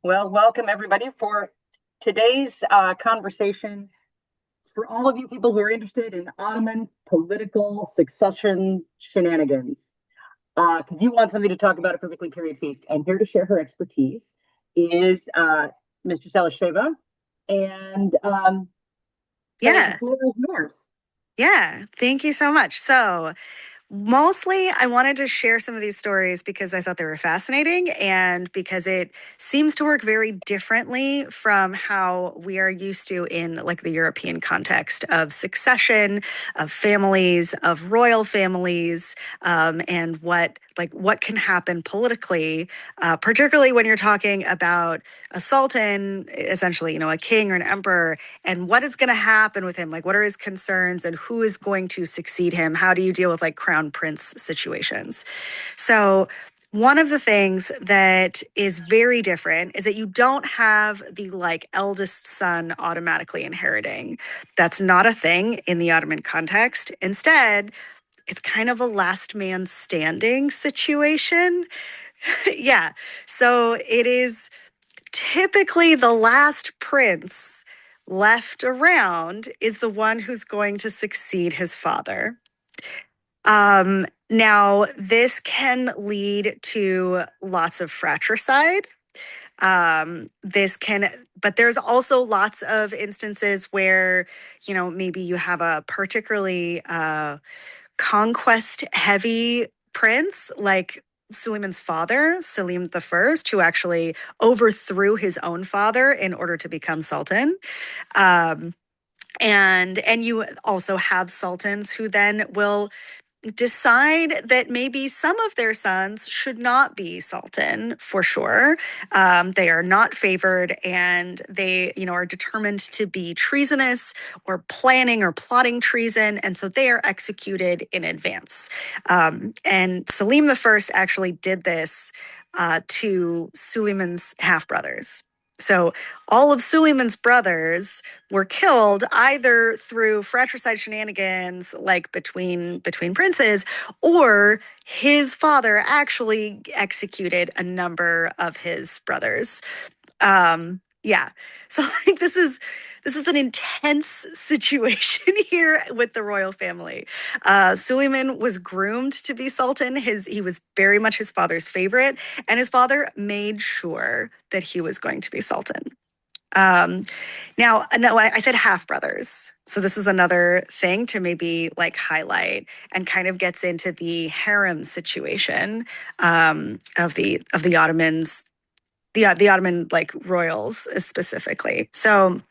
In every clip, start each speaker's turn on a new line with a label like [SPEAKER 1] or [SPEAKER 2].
[SPEAKER 1] Well, welcome everybody for today's conversation. For all of you people who are interested in Ottoman political succession shenanigans, because you want something to talk about a perfectly period feast. And here to share her expertise is Mr. Salasheva. And Sarah, the
[SPEAKER 2] Yeah,
[SPEAKER 1] floor is yours.
[SPEAKER 2] yeah. Thank you so much. So, mostly, I wanted to share some of these stories because I thought they were fascinating and because it seems to work very differently from how we are used to in like the European context of succession, of families, of royal families, and what can happen politically, particularly when you're talking about a sultan, essentially, a king or an emperor, and what is going to happen with him. Like, what are his concerns and who is going to succeed him? How do you deal with like crown prince situations? So, one of the things that is very different is that you don't have the like eldest son automatically inheriting. That's not a thing in the Ottoman context. Instead, it's kind of a last man standing situation. Yeah. So it is typically the last prince left around is the one who's going to succeed his father. Now, this can lead to lots of fratricide. But there's also lots of instances where, maybe you have a particularly conquest heavy prince like Suleiman's father, Selim the First, who actually overthrew his own father in order to become sultan. Um, and you also have sultans who then will decide that maybe some of their sons should not be sultan for sure. They are not favored and they, are determined to be treasonous or planning or plotting treason. And so they are executed in advance. And Selim the First actually did this to Suleiman's half brothers. So all of Suleiman's brothers were killed either through fratricide shenanigans, like between princes, or his father actually executed a number of his brothers. Yeah. So like this is an intense situation here with the royal family. Suleiman was groomed to be sultan. He was very much his father's favorite, and his father made sure that he was going to be sultan. Um, Now, no, I said half brothers. So this is another thing to maybe like highlight and kind of gets into the harem situation of the Ottomans, the Ottoman like royals specifically. So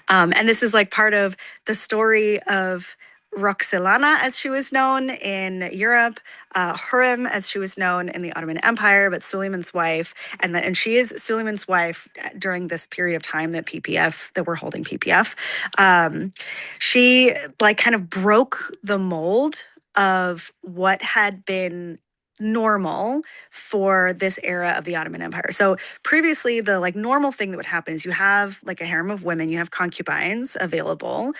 [SPEAKER 2] and this is like part of the story of Roxelana, as she was known in Europe, Hurrem, as she was known in the Ottoman Empire, but Suleiman's wife, and she is Suleiman's wife during this period of time that we're holding PPF. She like kind of broke the mold of what had been normal for this era of the Ottoman Empire. So previously, the like normal thing that would happen is you have like a harem of women, you have concubines available,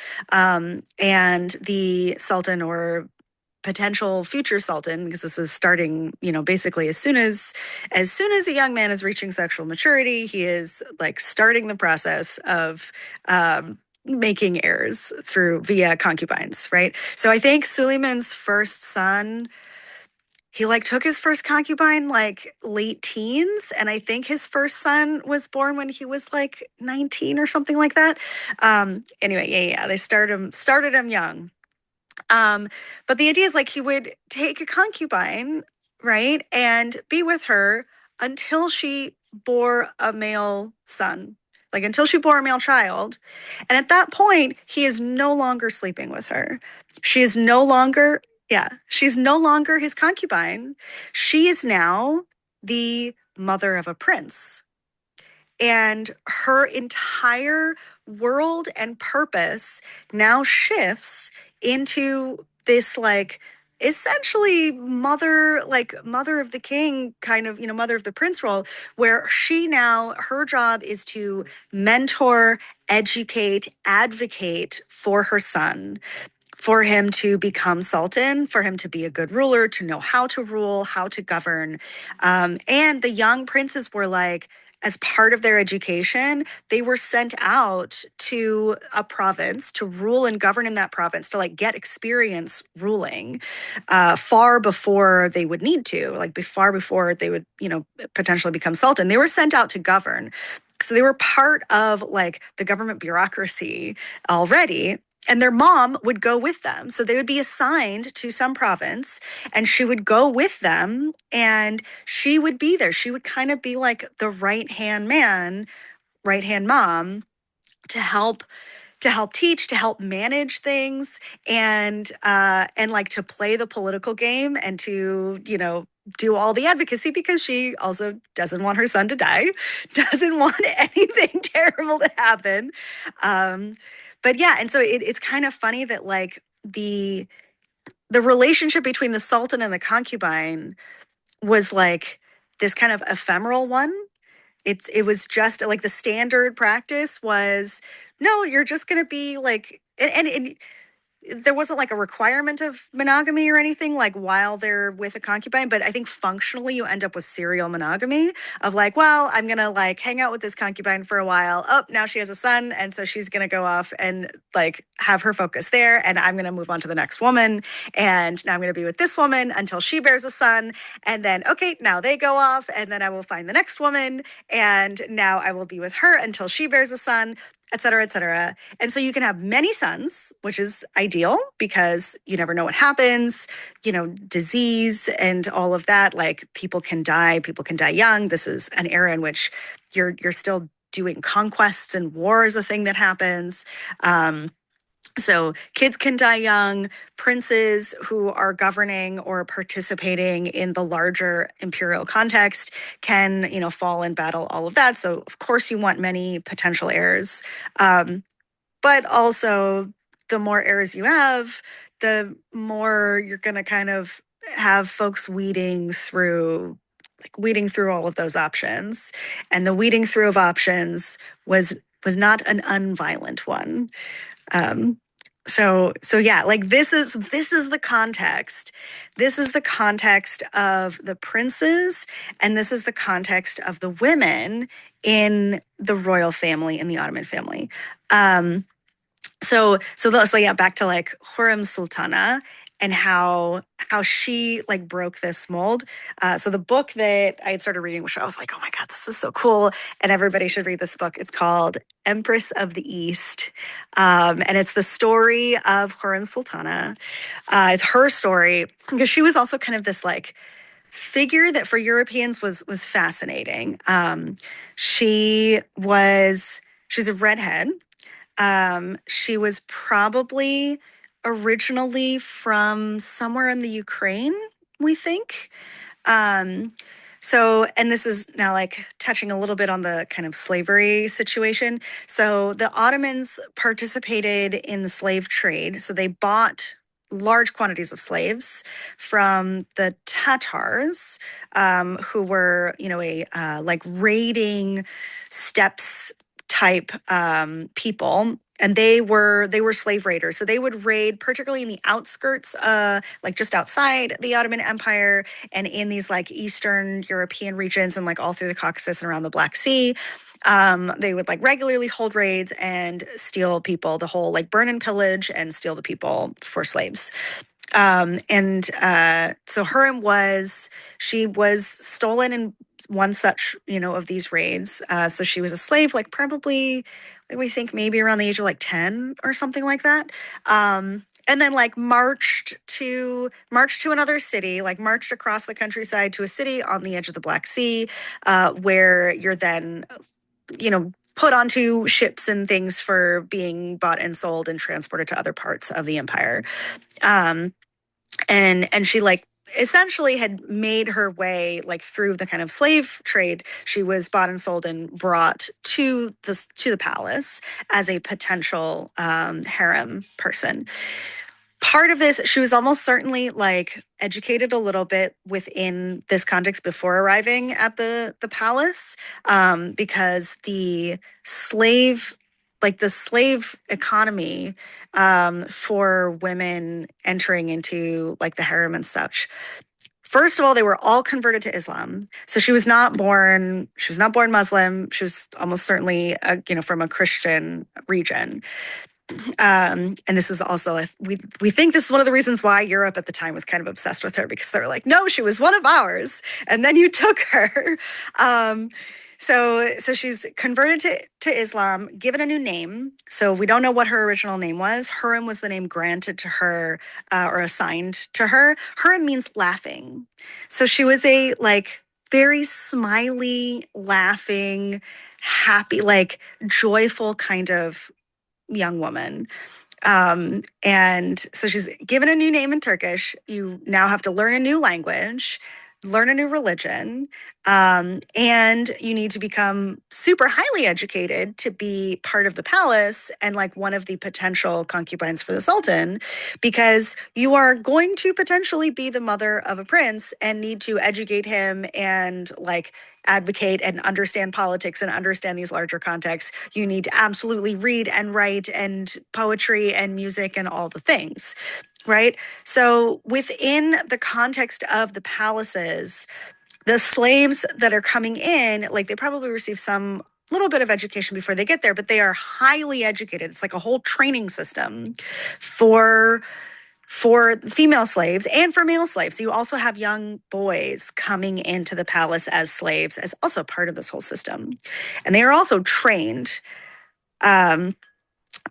[SPEAKER 2] and the sultan or potential future sultan, because this is starting, basically as soon as a young man is reaching sexual maturity, he is like starting the process of making heirs through via concubines, right? So I think Suleiman's first son, he like took his first concubine like late teens, and I think his first son was born when he was like 19 or something like that. Anyway, yeah, they started him young. um but the idea is like he would take a concubine, right, and be with her until she bore a male son, like until she bore a male child. And at that point, he is no longer sleeping with her. She is no longer, yeah, she's no longer his concubine. She is now the mother of a prince. And her entire world and purpose now shifts into this like essentially mother of the king kind of, mother of the prince role, where her job is to mentor, educate, advocate for her son, for him to become sultan, for him to be a good ruler, to know how to rule, how to govern. And the young princes were like, as part of their education, they were sent out to a province to rule and govern in that province, to like get experience ruling, far before they would need to, like far before they would, potentially become sultan. They were sent out to govern. So they were part of like the government bureaucracy already. And their mom would go with them. So they would be assigned to some province and she would go with them and she would be there. She would kind of be like the right hand man, right hand mom to help teach, to help manage things, and like to play the political game and to do all the advocacy because she also doesn't want her son to die, doesn't want anything terrible to happen. Um, but yeah, and so it's kind of funny that like the relationship between the sultan and the concubine was like this kind of ephemeral one. It was just like the standard practice was no, you're just gonna be like and there wasn't like a requirement of monogamy or anything like while they're with a concubine, but I think functionally you end up with serial monogamy of like, well, I'm gonna like hang out with this concubine for a while. Oh, now she has a son, and so she's gonna go off and like have her focus there, and I'm gonna move on to the next woman, and now I'm gonna be with this woman until she bears a son, and then okay, now they go off, and then I will find the next woman, and now I will be with her until she bears a son, et cetera, et cetera. And so you can have many sons, which is ideal because you never know what happens, disease and all of that. Like people can die young. This is an era in which you're still doing conquests and war is a thing that happens. So kids can die young. Princes who are governing or participating in the larger imperial context can, fall in battle, all of that. So of course you want many potential heirs. But also the more heirs you have, the more you're going to kind of have folks weeding through all of those options. And the weeding through of options was not an unviolent one. Um, so yeah, like this is the context. This is the context of the princes, and this is the context of the women in the royal family, in the Ottoman family. So yeah, back to like Hurrem Sultana and how she like broke this mold. So the book that I had started reading, which I was like, oh my God, this is so cool, and everybody should read this book. It's called Empress of the East, and it's the story of Hurrem Sultana. It's her story because she was also kind of this like figure that for Europeans was fascinating. She's a redhead. She was probably originally from somewhere in the Ukraine, we think. Um, and this is now like touching a little bit on the kind of slavery situation. So the Ottomans participated in the slave trade. So they bought large quantities of slaves from the Tatars, who were, a like raiding steppes type people, and they were slave raiders. So they would raid particularly in the outskirts, like just outside the Ottoman Empire and in these like Eastern European regions and like all through the Caucasus and around the Black Sea. They would like regularly hold raids and steal people, the whole like burn and pillage and steal the people for slaves. So she was stolen in one such, of these raids. So she was a slave, like probably, like we think maybe around the age of like 10 or something like that. And then like marched to another city, like marched across the countryside to a city on the edge of the Black Sea, where you're then, put onto ships and things for being bought and sold and transported to other parts of the empire. Um, and she like essentially had made her way like through the kind of slave trade. She was bought and sold and brought to the palace as a potential harem person. Part of this, she was almost certainly like educated a little bit within this context before arriving at the palace, because the slave economy, for women entering into like the harem and such First of all, they were all converted to Islam. So she was not born Muslim. She was almost certainly, from a Christian region. And this is also we think this is one of the reasons why Europe at the time was kind of obsessed with her, because they were like, no, she was one of ours, and then you took her. Um, so she's converted to Islam, given a new name. So we don't know what her original name was. Hurim was the name granted to her, or assigned to her. Hurim means laughing. So she was a like very smiley, laughing, happy, like joyful kind of young woman. And so she's given a new name in Turkish. You now have to learn a new language, learn a new religion, and you need to become super highly educated to be part of the palace and like one of the potential concubines for the Sultan, because you are going to potentially be the mother of a prince and need to educate him and like advocate and understand politics and understand these larger contexts. You need to absolutely read and write and poetry and music and all the things, right? So within the context of the palaces, the slaves that are coming in, like they probably receive some little bit of education before they get there, but they are highly educated. It's like a whole training system for female slaves and for male slaves. So you also have young boys coming into the palace as slaves, as also part of this whole system. And they are also um,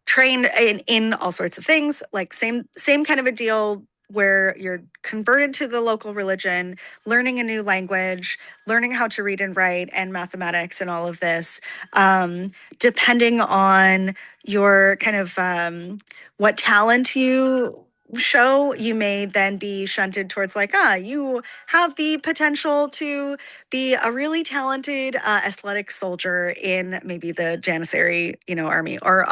[SPEAKER 2] trained in all sorts of things, like same kind of a deal where you're converted to the local religion, learning a new language, learning how to read and write and mathematics and all of this. Depending on your kind of what talent you show, you may then be shunted towards like, you have the potential to be a really talented athletic soldier in maybe the Janissary, army, or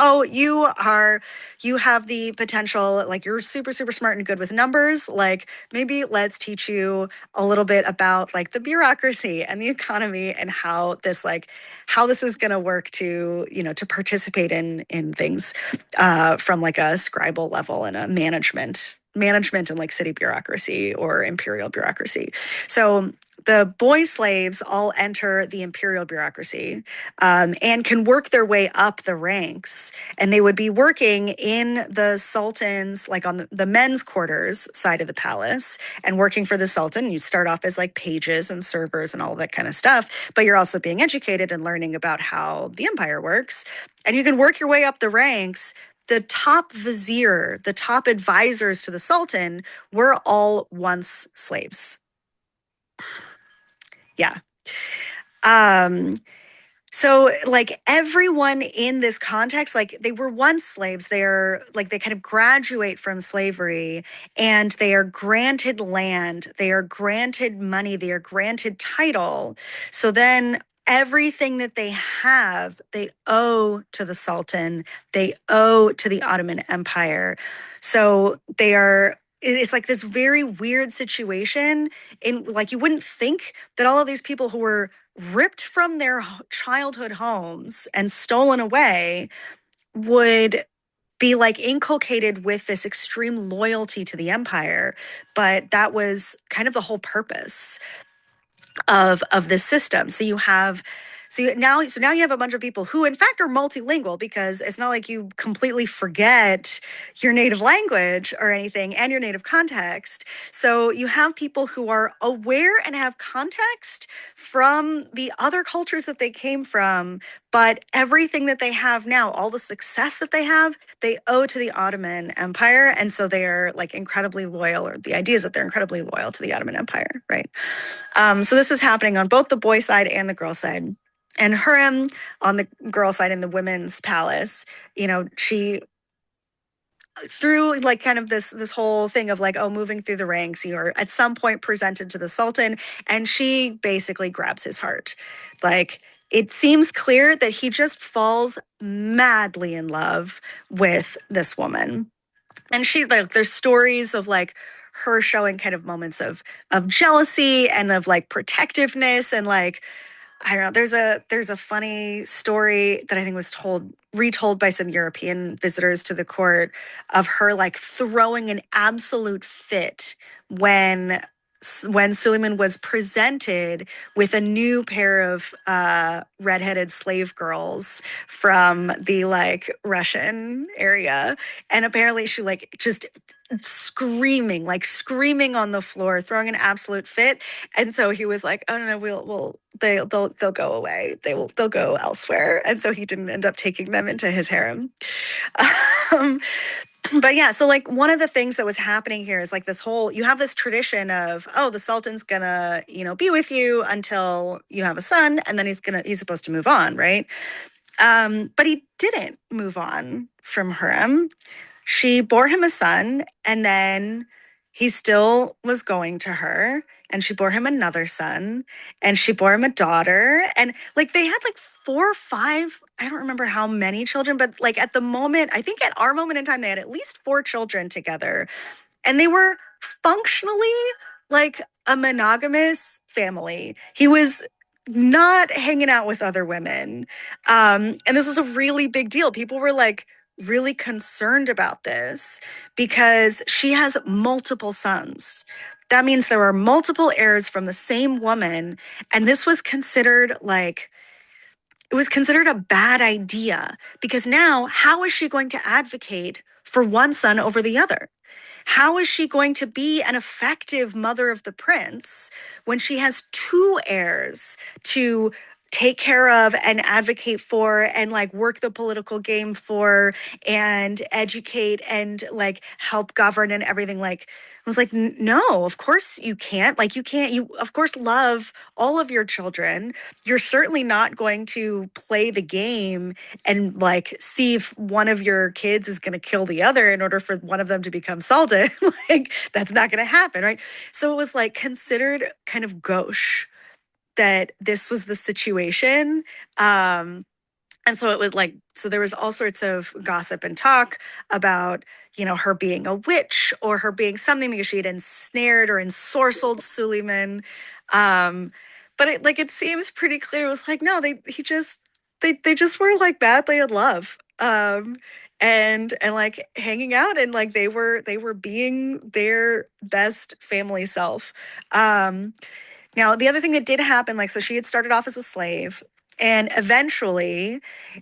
[SPEAKER 2] you have the potential, like you're super super smart and good with numbers, like maybe let's teach you a little bit about like the bureaucracy and the economy and how this is going to work to to participate in things from like a scribal level and a management and like city bureaucracy or imperial bureaucracy. So the boy slaves all enter the imperial bureaucracy, and can work their way up the ranks. And they would be working in the sultan's, like on the men's quarters side of the palace, and working for the sultan. You start off as like pages and servers and all that kind of stuff, but you're also being educated and learning about how the empire works. And you can work your way up the ranks. The top vizier, the top advisors to the sultan, were all once slaves. Yeah. Um, so like everyone in this context, like they were once slaves, they're like they kind of graduate from slavery and they are granted land, they are granted money, they are granted title. So then everything that they have, they owe to the Sultan, they owe to the Ottoman Empire. So it's like this very weird situation in like you wouldn't think that all of these people who were ripped from their childhood homes and stolen away would be like inculcated with this extreme loyalty to the empire. But that was kind of the whole purpose of this system. Now you have a bunch of people who in fact are multilingual, because it's not like you completely forget your native language or anything and your native context. So you have people who are aware and have context from the other cultures that they came from, but everything that they have now, all the success that they owe to the Ottoman Empire. And so they are like incredibly loyal, or the idea is that they're incredibly loyal to the Ottoman Empire, right? So this is happening on both the boy side and the girl side. And Hurim, on the girl side in the women's palace, she, through like kind of this whole thing of like, moving through the ranks, you're at some point presented to the Sultan, and she basically grabs his heart. Like it seems clear that he just falls madly in love with this woman. And there's stories of like her showing kind of moments of jealousy and of like protectiveness, and like I don't know, there's a funny story that I think was retold by some European visitors to the court, of her like throwing an absolute fit when when Suleiman was presented with a new pair of redheaded slave girls from the like Russian area, and apparently she like just screaming on the floor, throwing an absolute fit. And so he was like, "Oh no, they'll go away. They'll go elsewhere." And so he didn't end up taking them into his harem. Um, but yeah, so like one of the things that was happening here is like this whole, you have this tradition of, oh, the sultan's gonna, be with you until you have a son, and then he's supposed to move on, right? But he didn't move on from Hurrem. She bore him a son, and then he still was going to her, and she bore him another son, and she bore him a daughter. And like they had like four or five, I don't remember how many children, but like at the moment, I think at our moment in time, they had at least four children together. And they were functionally like a monogamous family. He was not hanging out with other women. And this was a really big deal. People were like really concerned about this because she has multiple sons. That means there are multiple heirs from the same woman. And this was considered like, it was considered a bad idea because now, how is she going to advocate for one son over the other? How is she going to be an effective mother of the prince when she has two heirs to take care of and advocate for and like work the political game for and educate and like help govern and everything? Like, I was like, no, of course you can't. Like, you can't, you of course love all of your children. You're certainly not going to play the game and like see if one of your kids is going to kill the other in order for one of them to become sultan. Like, that's not going to happen, right? So it was like considered kind of gauche that this was the situation. And so it was like, so there was all sorts of gossip and talk about, her being a witch or her being something because she had ensnared or ensorcelled Suleiman. Um, but it seems pretty clear. It was like, no, they just were like madly in love. And like hanging out, and like they were being their best family self. Now, the other thing that did happen, like, so she had started off as a slave, and eventually,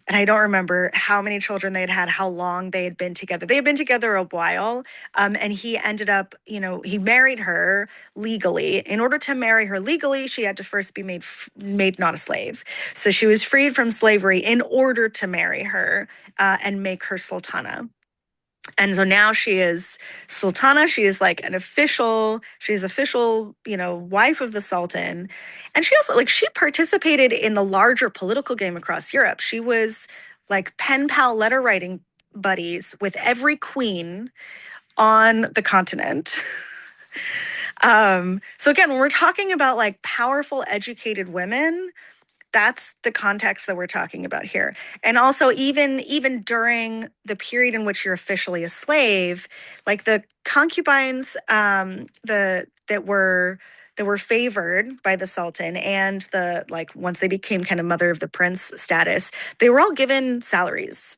[SPEAKER 2] and I don't remember how many children they had had, how long they had been together. They had been together a while, and he ended up, he married her legally. In order to marry her legally, she had to first be made not a slave. So she was freed from slavery in order to marry her and make her sultana. And so now she is sultana. She is like she's official, wife of the sultan. And she also, like, she participated in the larger political game across Europe. She was like pen pal letter writing buddies with every queen on the continent. So again, when we're talking about like powerful, educated women, that's the context that we're talking about here. And also even during the period in which you're officially a slave, like the concubines that were favored by the sultan, and the like once they became kind of mother of the prince status, they were all given salaries.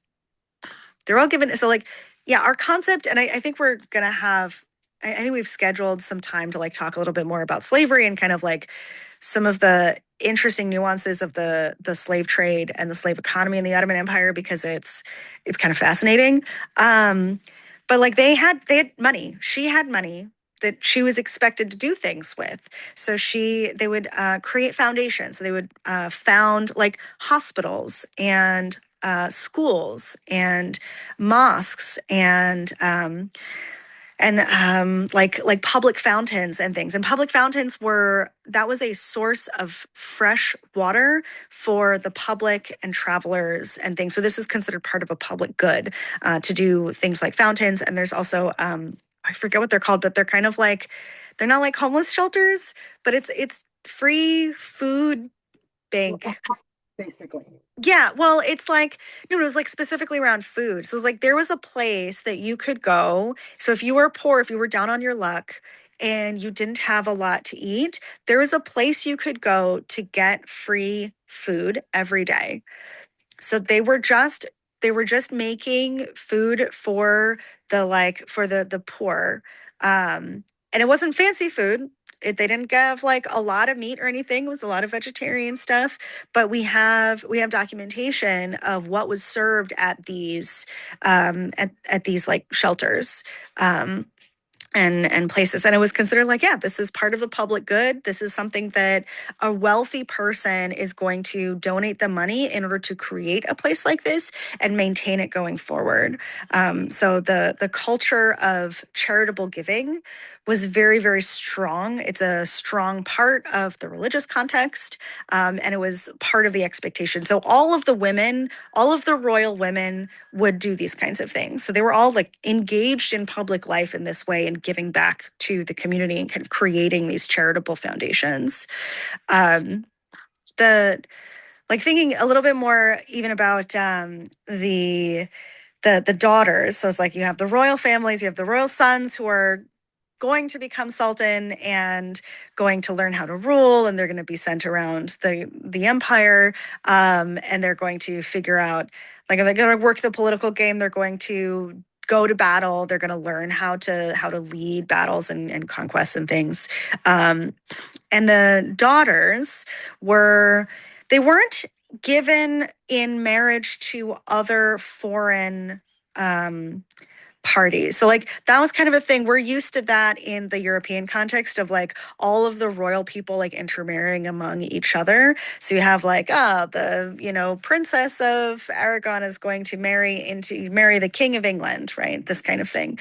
[SPEAKER 2] They're all given, so like, yeah, our concept, and I think we're gonna have, I think we've scheduled some time to like talk a little bit more about slavery and kind of like some of the interesting nuances of the slave trade and the slave economy in the Ottoman Empire, because it's kind of fascinating. But like they had money. She had money that she was expected to do things with. So they would create foundations. So they would found like hospitals and schools and mosques and like public fountains and things. And public fountains that was a source of fresh water for the public and travelers and things. So this is considered part of a public good to do things like fountains. And there's also I forget what they're called, but they're kind of like, they're not like homeless shelters, but it's free food bank.
[SPEAKER 1] Basically.
[SPEAKER 2] Yeah, well, it's like, no, it was like specifically around food. So it was like there was a place that you could go. So if you were poor, if you were down on your luck and you didn't have a lot to eat, there was a place you could go to get free food every day. So they were just making food for the poor. And it wasn't fancy food. They didn't have like a lot of meat or anything. It was a lot of vegetarian stuff, but we have documentation of what was served at these at these like shelters. Um, and places, and it was considered like, yeah, this is part of the public good. This is something that a wealthy person is going to donate the money in order to create a place like this and maintain it going forward. So the culture of charitable giving was very, very strong. It's a strong part of the religious context, and it was part of the expectation. So all of the women, all of the royal women would do these kinds of things. So they were all like engaged in public life in this way and giving back to the community and kind of creating these charitable foundations. Um, the like thinking a little bit more even about the daughters. So it's like you have the royal families, you have the royal sons who are going to become sultan and going to learn how to rule, and they're going to be sent around the empire, and they're going to figure out, like, they're going to work the political game. They're going to go to battle. They're going to learn how to lead battles and conquests and things. um, and the daughters they weren't given in marriage to other foreign um, parties. So like that was kind of a thing. We're used to that in the European context of like all of the royal people like intermarrying among each other. So you have like, the, princess of Aragon is going to marry the king of England, right? This kind of thing.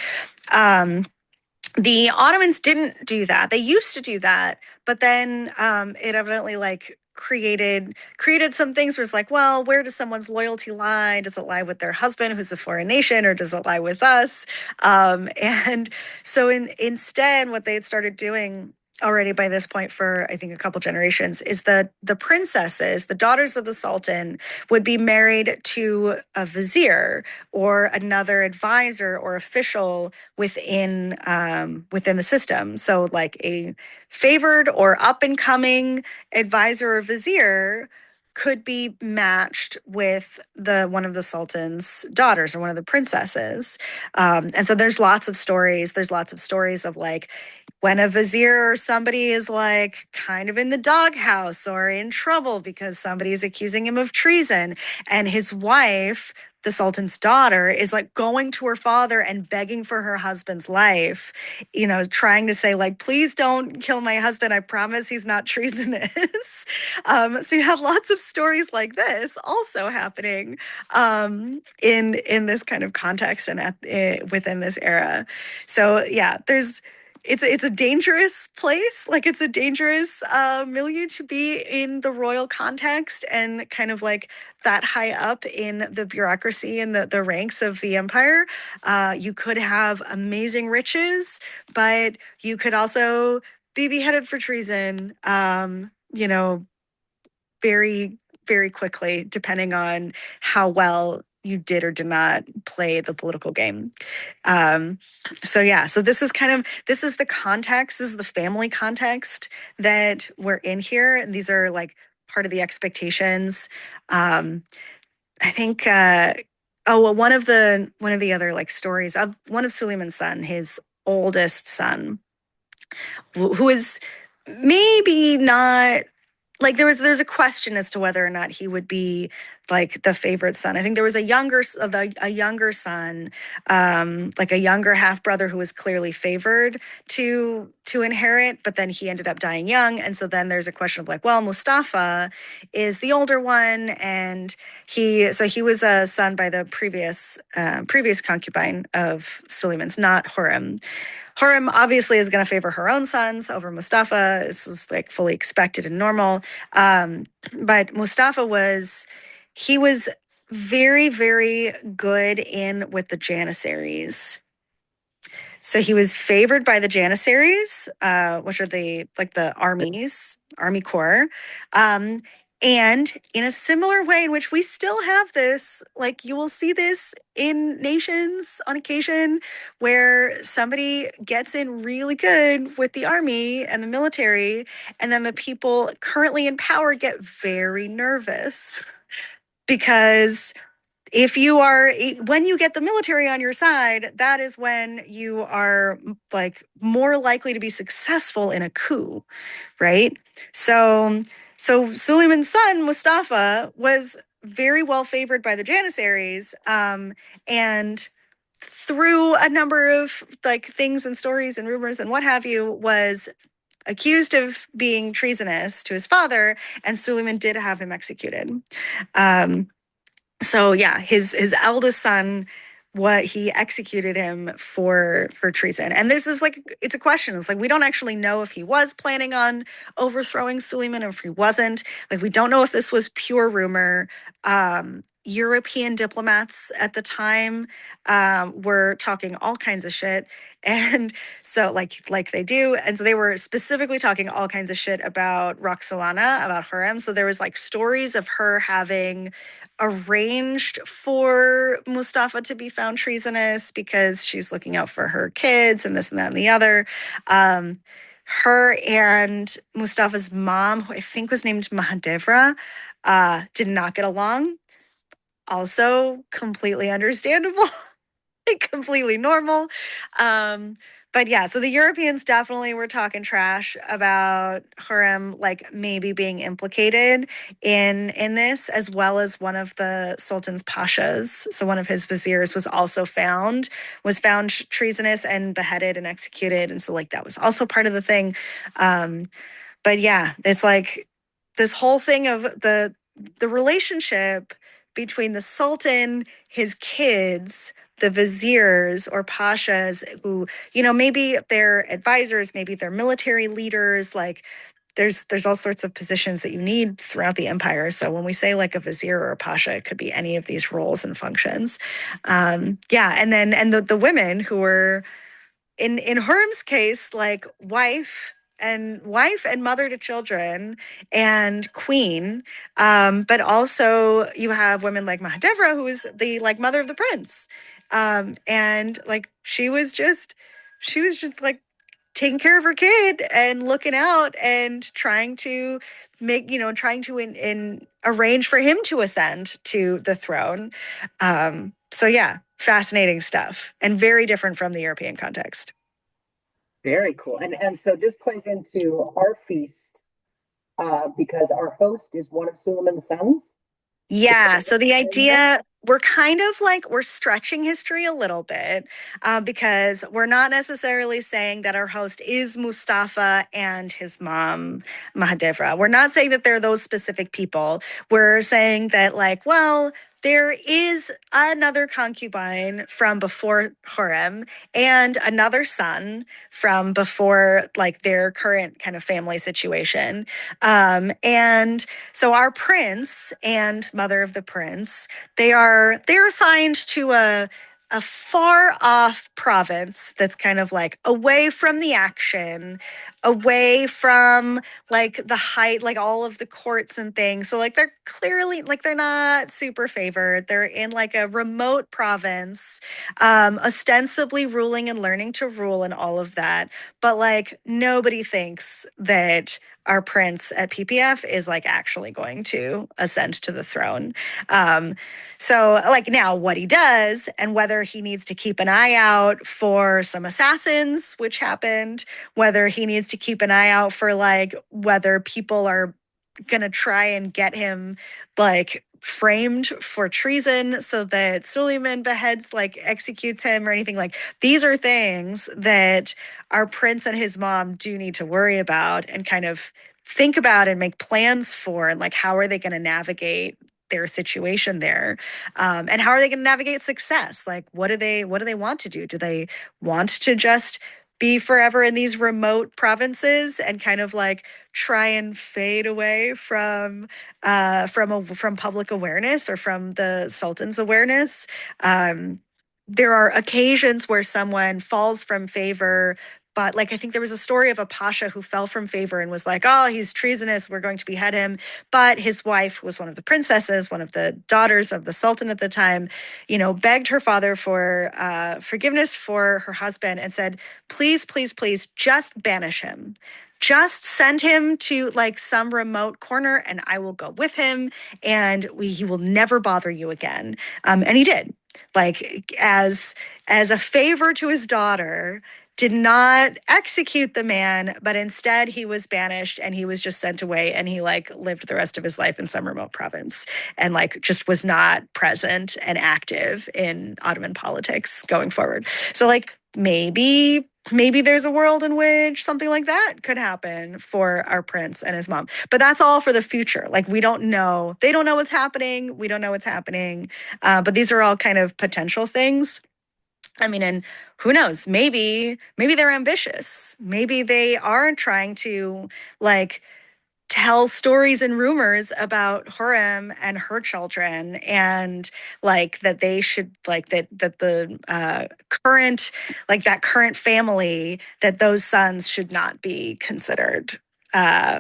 [SPEAKER 2] Um, the Ottomans didn't do that. They used to do that, but then it evidently like created some things where it's like, well, where does someone's loyalty lie? Does it lie with their husband, who's a foreign nation, or does it lie with us? And so instead, what they had started doing already by this point for I think a couple generations is that the princesses, the daughters of the sultan, would be married to a vizier or another advisor or official within the system. So like a favored or up and coming advisor or vizier could be matched with the one of the sultan's daughters or one of the princesses. And so there's lots of stories. There's lots of stories of like when a vizier or somebody is like kind of in the doghouse or in trouble because somebody is accusing him of treason, and his wife, the sultan's daughter, is like going to her father and begging for her husband's life, trying to say like, please don't kill my husband, I promise he's not treasonous. So you have lots of stories like this also happening in this kind of context and within this era. So yeah, it's a dangerous place. Like it's a dangerous milieu to be in the royal context and kind of like that high up in the bureaucracy and the ranks of the empire. You could have amazing riches, but you could also be beheaded for treason, very, very quickly, depending on how well you did or did not play the political game. Um, so yeah, so this is the context, this is the family context that we're in here. And these are like part of the expectations. I think one of the other like stories of one of Suleiman's son, his oldest son, who is maybe not like there's a question as to whether or not he would be like the favorite son. I think there was a younger son, like a younger half brother who was clearly favored to inherit, but then he ended up dying young, and so then there's a question of like, well, Mustafa is the older one, and he was a son by the previous concubine of Suleiman's, not Hurrem. Hurrem obviously is going to favor her own sons over Mustafa. This is like fully expected and normal. But Mustafa he was very, very good in with the Janissaries. So he was favored by the Janissaries, which are the army corps. Um, and in a similar way in which we still have this, like you will see this in nations on occasion where somebody gets in really good with the army and the military, and then the people currently in power get very nervous because if you are, when you get the military on your side, that is when you are like more likely to be successful in a coup, right? So, so Suleiman's son Mustafa was very well favored by the Janissaries, and through a number of like things and stories and rumors and what have you, was accused of being treasonous to his father, and Suleiman did have him executed. Um, so yeah, his eldest son, what he executed him for treason. And this is like, it's a question. It's like we don't actually know if he was planning on overthrowing Suleiman or if he wasn't. Like we don't know if this was pure rumor. European diplomats at the time were talking all kinds of shit, and so like they do, and so they were specifically talking all kinds of shit about Roxolana, about Hurrem. So there was like stories of her having arranged for Mustafa to be found treasonous because she's looking out for her kids and this and that and the other. Her and Mustafa's mom, who I think was named Mahadevra, did not get along. Also completely understandable. Completely normal. Um, but yeah, so the Europeans definitely were talking trash about Hurrem, like maybe being implicated in this, as well as one of the Sultan's pashas. So one of his viziers was found treasonous and beheaded and executed, and so like that was also part of the thing. Um, but yeah, it's like this whole thing of the relationship between the Sultan, his kids, the viziers or pashas who, maybe they're advisors, maybe they're military leaders, like there's all sorts of positions that you need throughout the empire. So when we say like a vizier or a pasha, it could be any of these roles and functions. Yeah, and the women who were in Herm's case, like wife and mother to children and queen. But also you have women like Mahadevra, who is the like mother of the prince. And like she was just like taking care of her kid and looking out and trying to trying to arrange for him to ascend to the throne. So yeah, fascinating stuff and very different from the European context.
[SPEAKER 1] Very cool. And so this plays into our feast because our host is one of Suleiman's sons. Is
[SPEAKER 2] Yeah.
[SPEAKER 1] that
[SPEAKER 2] So the
[SPEAKER 1] right?
[SPEAKER 2] idea, we're kind of like, we're stretching history a little bit, because we're not necessarily saying that our host is Mustafa and his mom, Mahadevra. We're not saying that they're those specific people. We're saying that, like, well, there is another concubine from before Horem and another son from before, like, their current kind of family situation. And so our prince and mother of the prince, they're assigned to a far off province that's kind of like away from the action, away from like the height, like all of the courts and things. So like they're clearly like they're not super favored. They're in like a remote province, ostensibly ruling and learning to rule and all of that. But like nobody thinks that our prince at PPF is like actually going to ascend to the throne. Um, so like now what he does and whether he needs to keep an eye out for some assassins, which happened, whether he needs to keep an eye out for like whether people are gonna try and get him like framed for treason so that Suleiman beheads, like executes him or anything. Like these are things that our prince and his mom do need to worry about and kind of think about and make plans for, and like how are they going to navigate their situation there, and how are they going to navigate success? Like what do they want to do? Do they want to just be forever in these remote provinces and kind of like try and fade away from public awareness or from the sultan's awareness? There are occasions where someone falls from favor, but like I think there was a story of a pasha who fell from favor and was like, oh, he's treasonous, we're going to behead him. But his wife was one of the princesses, one of the daughters of the sultan at the time, begged her father for forgiveness for her husband and said, please, please, please just banish him. just send him to like some remote corner and I will go with him and he will never bother you again. And he did. Like as a favor to his daughter, did not execute the man, but instead he was banished and he was just sent away and he like lived the rest of his life in some remote province and like just was not present and active in Ottoman politics going forward. So like maybe there's a world in which something like that could happen for our prince and his mom. But that's all for the future. Like we don't know. They don't know what's happening. We don't know what's happening. But these are all kind of potential things. I mean, and who knows? Maybe they're ambitious. Maybe they are trying to like tell stories and rumors about Hurrem and her children, and like that they should like that the current like that current family, that those sons should not be considered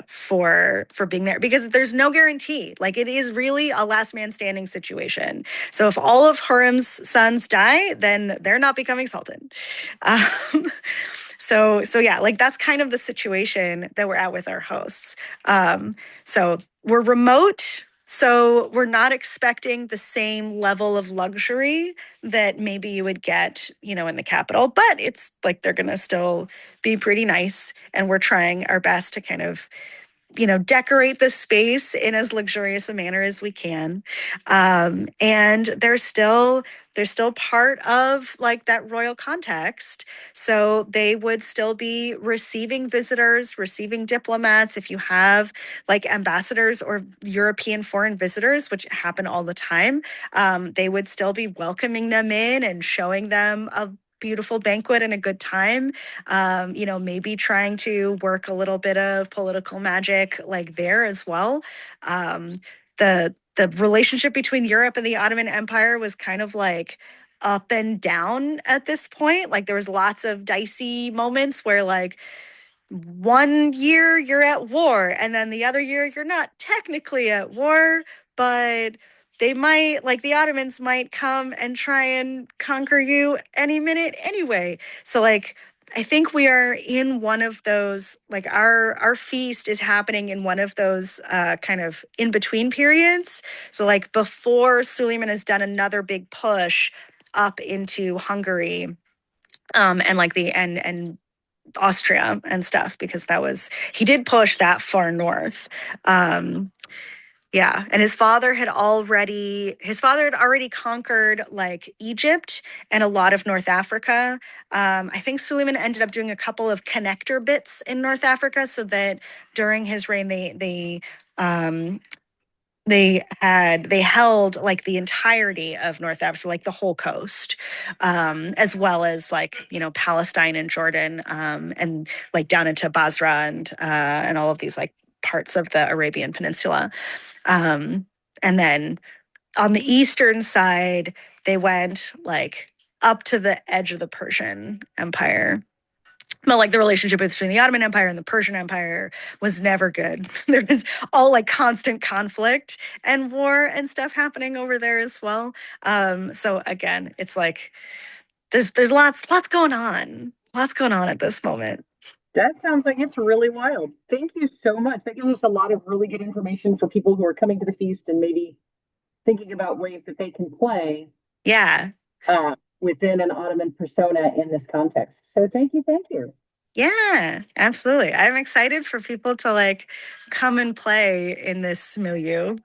[SPEAKER 2] for being there, because there's no guarantee. Like it is really a last man standing situation. So if all of Hurrem's sons die, then they're not becoming sultan. Um, so yeah, like that's kind of the situation that we're at with our hosts. So we're remote, so we're not expecting the same level of luxury that maybe you would get, in the capital, but it's like they're going to still be pretty nice. And we're trying our best to kind of decorate the space in as luxurious a manner as we can. And they're still part of like that royal context. So they would still be receiving visitors, receiving diplomats. If you have like ambassadors or European foreign visitors, which happen all the time, they would still be welcoming them in and showing them a beautiful banquet and a good time. Maybe trying to work a little bit of political magic like there as well. The relationship between Europe and the Ottoman Empire was kind of like up and down at this point. Like there was lots of dicey moments where like one year you're at war and then the other year you're not technically at war, but the Ottomans might come and try and conquer you any minute anyway. So like I think we are in one of those, like our feast is happening in one of those kind of in between periods. So like before Suleiman has done another big push up into Hungary, and like and Austria and stuff, because he did push that far north. Yeah, and his father had already conquered like Egypt and a lot of North Africa. I think Suleiman ended up doing a couple of connector bits in North Africa, so that during his reign um, they held like the entirety of North Africa, so like the whole coast, as well as like Palestine and Jordan, and like down into Basra and all of these like parts of the Arabian Peninsula. Um, and then on the eastern side, they went like up to the edge of the Persian Empire. But like the relationship between the Ottoman Empire and the Persian Empire was never good. There was all like constant conflict and war and stuff happening over there as well. So again, it's like there's lots going on. Lots going on at this moment.
[SPEAKER 1] That sounds like it's really wild. Thank you so much. That gives us a lot of really good information for people who are coming to the feast and maybe thinking about ways that they can play
[SPEAKER 2] Yeah.
[SPEAKER 1] within an Ottoman persona in this context. So thank you, thank you.
[SPEAKER 2] Yeah, absolutely. I'm excited for people to like come and play in this milieu.